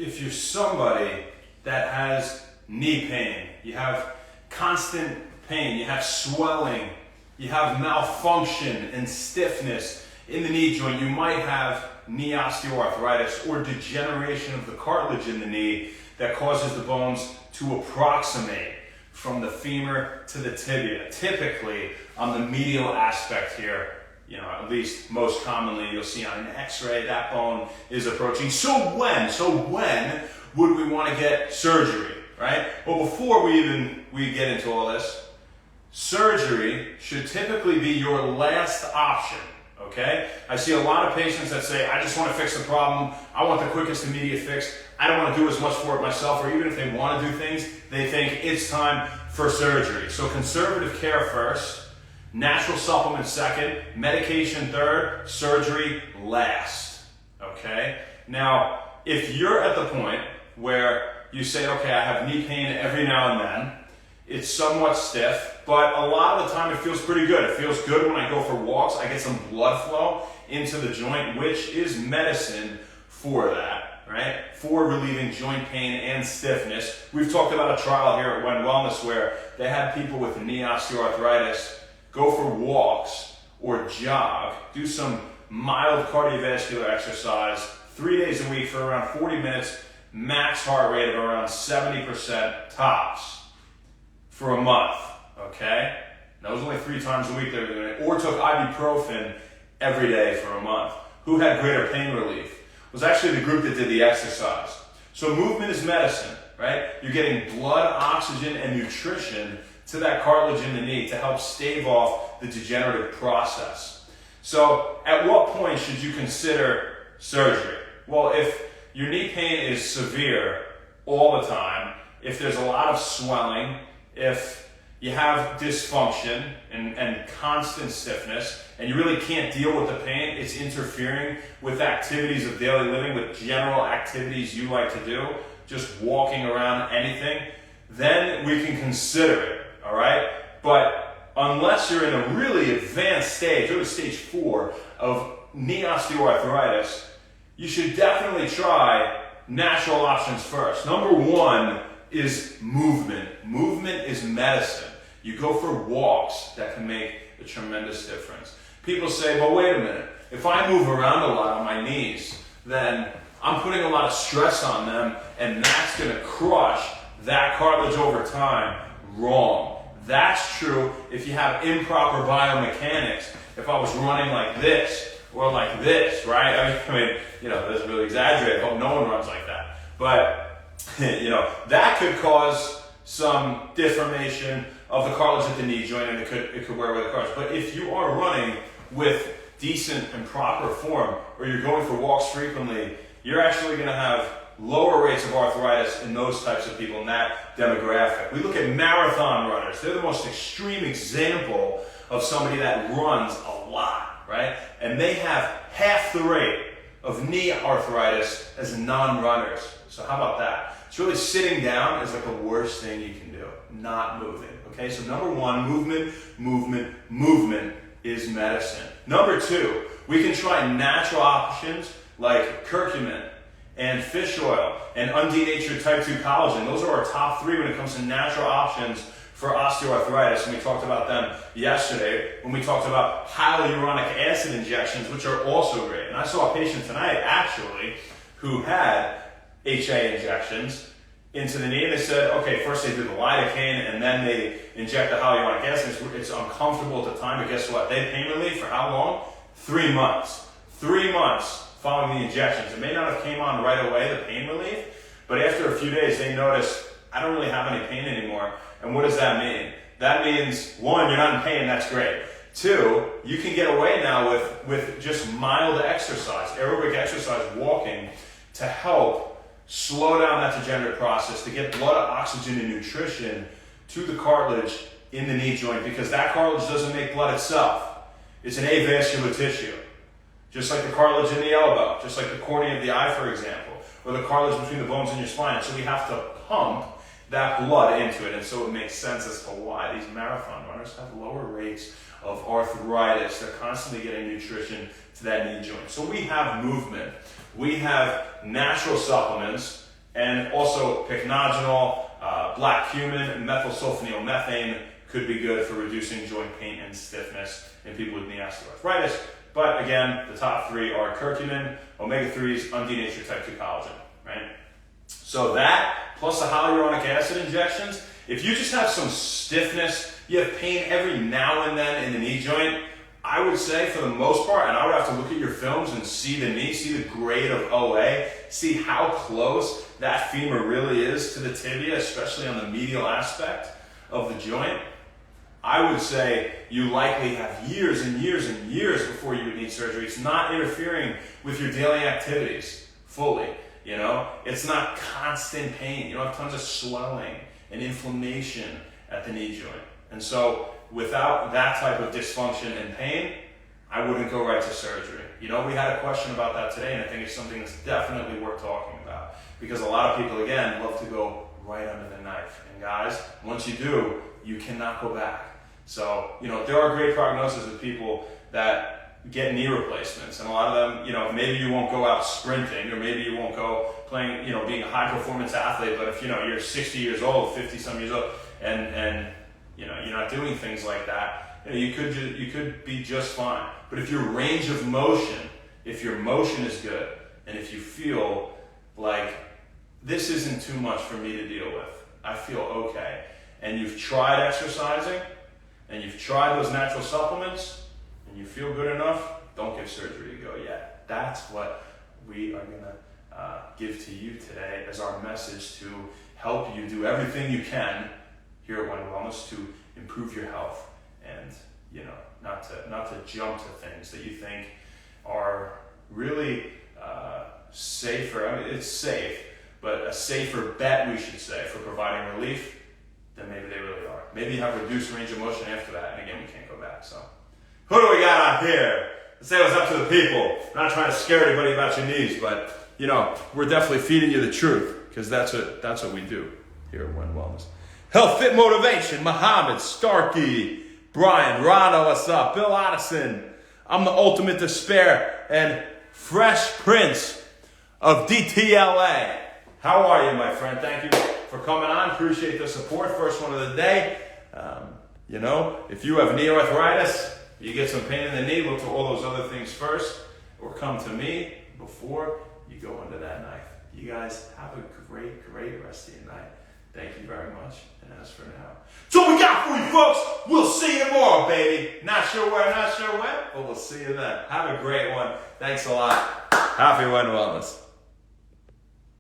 if you're somebody that has knee pain, you have constant pain, you have swelling, you have malfunction and stiffness in the knee joint, you might have knee osteoarthritis or degeneration of the cartilage in the knee that causes the bones to approximate from the femur to the tibia. Typically, on the medial aspect here, at least most commonly, you'll see on an x-ray that bone is approaching. So when would we want to get surgery, right? Well, before we get into all this, surgery should typically be your last option, okay? I see a lot of patients that say, I just want to fix the problem. I want the quickest immediate fix. I don't want to do as much for it myself, or even if they want to do things, they think it's time for surgery. So conservative care first, natural supplement second, medication third, surgery last, okay? Now, if you're at the point where you say, okay, I have knee pain every now and then, it's somewhat stiff, but a lot of the time it feels pretty good. It feels good when I go for walks. I get some blood flow into the joint, which is medicine for that, right? For relieving joint pain and stiffness. We've talked about a trial here at When Wellness where they had people with knee osteoarthritis go for walks or jog, do some mild cardiovascular exercise 3 days a week for around 40 minutes, max heart rate of around 70% tops for a month, okay? That was only 3 times a week they were doing it, or took ibuprofen every day for a month. Who had greater pain relief? It was actually the group that did the exercise. So movement is medicine, right? You're getting blood, oxygen, and nutrition to that cartilage in the knee to help stave off the degenerative process. So at what point should you consider surgery? Well, if your knee pain is severe all the time, if there's a lot of swelling, if you have dysfunction and constant stiffness, and you really can't deal with the pain, it's interfering with activities of daily living, with general activities you like to do, just walking around, anything, then we can consider it, all right? But unless you're in a really advanced stage, really stage 4 of knee osteoarthritis, you should definitely try natural options first. Number 1 is movement. Movement is medicine. You go for walks that can make a tremendous difference. People say, well, wait a minute. If I move around a lot on my knees, then I'm putting a lot of stress on them, and that's going to crush that cartilage over time. Wrong. That's true if you have improper biomechanics. If I was running like this or like this, right? I mean, that's really exaggerated. I hope no one runs like that. But that could cause some deformation of the cartilage at the knee joint, and it could wear away the cartilage. But if you are running with decent and proper form, or you're going for walks frequently, you're actually going to have lower rates of arthritis in those types of people in that demographic. We look at marathon runners. They're the most extreme example of somebody that runs a lot, right? And they have half the rate of knee arthritis as non-runners. So how about that? It's really sitting down is like the worst thing you can do, not moving. Okay, so number 1, movement is medicine. Number 2, we can try natural options like curcumin and fish oil and undenatured type 2 collagen. Those are our top 3 when it comes to natural options for osteoarthritis, and we talked about them yesterday when we talked about hyaluronic acid injections, which are also great. And I saw a patient tonight, actually, who had HA injections into the knee, and they said, okay, first they do the lidocaine, and then they inject the hyaluronic acid. It's uncomfortable at the time, but guess what? They had pain relief for how long? 3 months. 3 months following the injections. It may not have came on right away, the pain relief, but after a few days, they noticed, I don't really have any pain anymore. And what does that mean? That means, 1, you're not in pain, that's great. 2, you can get away now with just mild exercise, aerobic exercise, walking, to help slow down that degenerative process, to get blood, oxygen, and nutrition to the cartilage in the knee joint, because that cartilage doesn't make blood itself. It's an avascular tissue. Just like the cartilage in the elbow, just like the cornea of the eye, for example, or the cartilage between the bones in your spine. And so we have to pump that blood into it. And so it makes sense as to why these marathon runners have lower rates of arthritis. They're constantly getting nutrition to that knee joint. So we have movement. We have natural supplements And also pycnogenol, black cumin, methylsulfonylmethane could be good for reducing joint pain and stiffness in people with knee osteoarthritis. But again, the top three are curcumin, omega-3s, unddenatured type 2 collagen, right? So that, plus the hyaluronic acid injections, if you just have some stiffness, you have pain every now and then in the knee joint, I would say for the most part, and I would have to look at your films and see the knee, see the grade of OA, see how close that femur really is to the tibia, especially on the medial aspect of the joint. I would say you likely have years and years and years before you would need surgery. It's not interfering with your daily activities fully, you know? It's not constant pain. You don't have tons of swelling and inflammation at the knee joint. And so without that type of dysfunction and pain, I wouldn't go right to surgery. You know, we had a question about that today, and I think it's something that's definitely worth talking about. Because a lot of people, again, love to go right under the knife. And guys, once you do, you cannot go back. So, you know, there are great prognosis with people that get knee replacements. And a lot of them, you know, maybe you won't go out sprinting, or maybe you won't go playing, you know, being a high performance athlete, but if, you know, you're 60 years old, 50 some years old, and you know, you're not doing things like that, you know, you could be just fine. But if your range of motion, if your motion is good, and if you feel like this isn't too much for me to deal with, I feel okay, and you've tried exercising, and you've tried those natural supplements, and you feel good enough, don't give surgery a go yet. That's what we are going to give to you today as our message to help you do everything you can here at One Wellness to improve your health, and, you know, not to jump to things that you think are really safer. I mean, it's safe, but a safer bet, we should say, for providing relief than maybe they really are. Maybe you have reduced range of motion after that, and again, we can't go back. So, who do we got on here? Let's say what's up to the people. I'm not trying to scare anybody about your knees, but, you know, we're definitely feeding you the truth, because that's what we do here at One Wellness. Health Fit Motivation, Muhammad, Starkey, Brian, Rado, what's up? Bill Addison, I'm the Ultimate Despair, and Fresh Prince of DTLA. How are you, my friend? Thank you for coming on. Appreciate the support. First one of the day. You know, if you have knee arthritis, you get some pain in the knee, look to all those other things first, or come to me before you go under that knife. You guys have a great, great rest of your night. Thank you very much. And as for now, so we got for you, folks. We'll see you tomorrow, baby. Not sure where, not sure when, but we'll see you then. Have a great one. Thanks a lot. Happy One Wellness.